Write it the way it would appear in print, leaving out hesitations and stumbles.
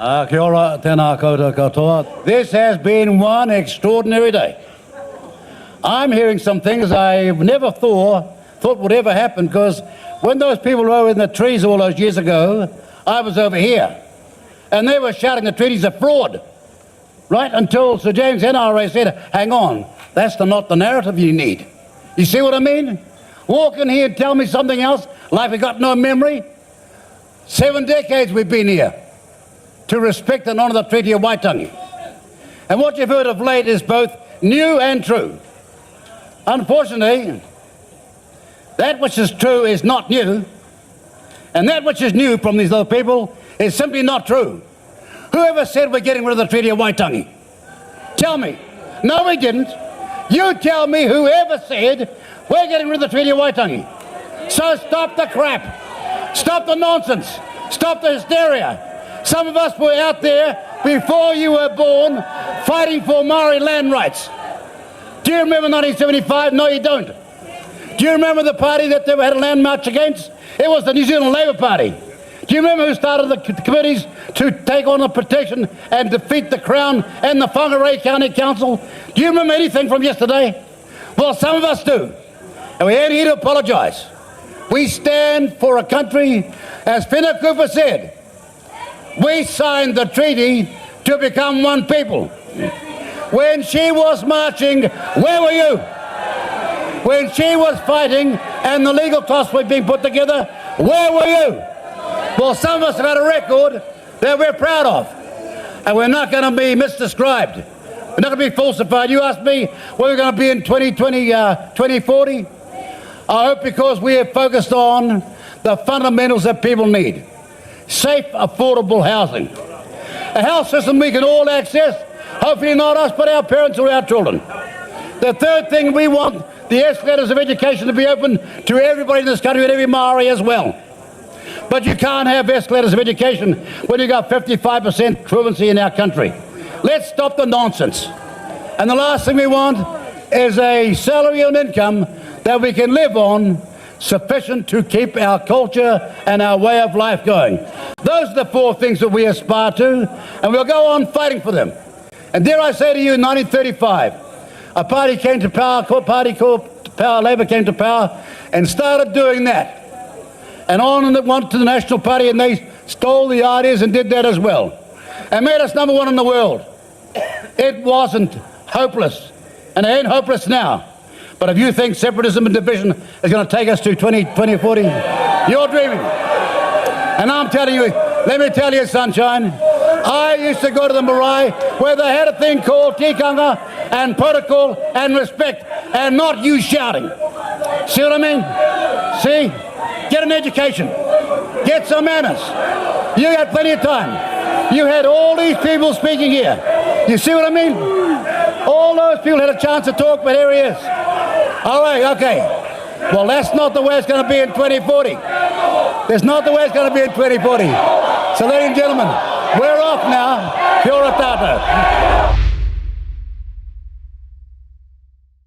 Kia ora, tēnā koutou katoa. This has been one extraordinary day. I'm hearing some things I've never thought would ever happen, because when those people were over in the trees all those years ago, I was over here. And they were shouting the treaty's a fraud. Right until Sir James NRA said, hang on, that's not the narrative you need. You see what I mean? Walk in here and tell me something else, like we got no memory. 7 decades we've been here to respect and honour the Treaty of Waitangi. And what you've heard of late is both new and true. Unfortunately, that which is true is not new, and that which is new from these other people is simply not true. Whoever said we're getting rid of the Treaty of Waitangi? Tell me. No, we didn't. You tell me whoever said we're getting rid of the Treaty of Waitangi. So stop the crap. Stop the nonsense. Stop the hysteria. Some of us were out there before you were born fighting for Maori land rights. Do you remember 1975? No, you don't. Do you remember the party that they had a land march against? It was the New Zealand Labour Party. Do you remember who started the committees to take on the protection and defeat the Crown and the Whangarei County Council? Do you remember anything from yesterday? Well, some of us do. And we ain't here to apologise. We stand for a country, as Whina Cooper said, we signed the treaty to become one people. When she was marching, where were you? When she was fighting and the legal costs were being put together, where were you? Well, some of us have had a record that we're proud of, and we're not going to be misdescribed. We're not going to be falsified. You asked me where we're going to be in 2040. I hope, because we have focused on the fundamentals that people need. Safe, affordable housing. A health system we can all access, hopefully not us, but our parents or our children. The third thing, we want the escalators of education to be open to everybody in this country and every Maori as well. But you can't have escalators of education when you've got 55% truancy in our country. Let's stop the nonsense. And the last thing we want is a salary and income that we can live on, sufficient to keep our culture and our way of life going. Those are the four things that we aspire to, and we'll go on fighting for them. And dare I say to you, in 1935, a party came to power, Labour came to power, and started doing that. And on and went to the National Party, and they stole the ideas and did that as well, and made us number one in the world. It wasn't hopeless, and it ain't hopeless now. But if you think separatism and division is going to take us to 2040, you're dreaming. And I'm telling you, let me tell you, sunshine, I used to go to the marae where they had a thing called tikanga and protocol and respect, and not you shouting. See what I mean? See? Get an education. Get some manners. You had plenty of time. You had all these people speaking here. You see what I mean? All those people had a chance to talk, but here he is. All right, okay. Well, that's not the way it's going to be in 2040. That's not the way it's going to be in 2040. So, ladies and gentlemen, we're off now. Kia ora tātou.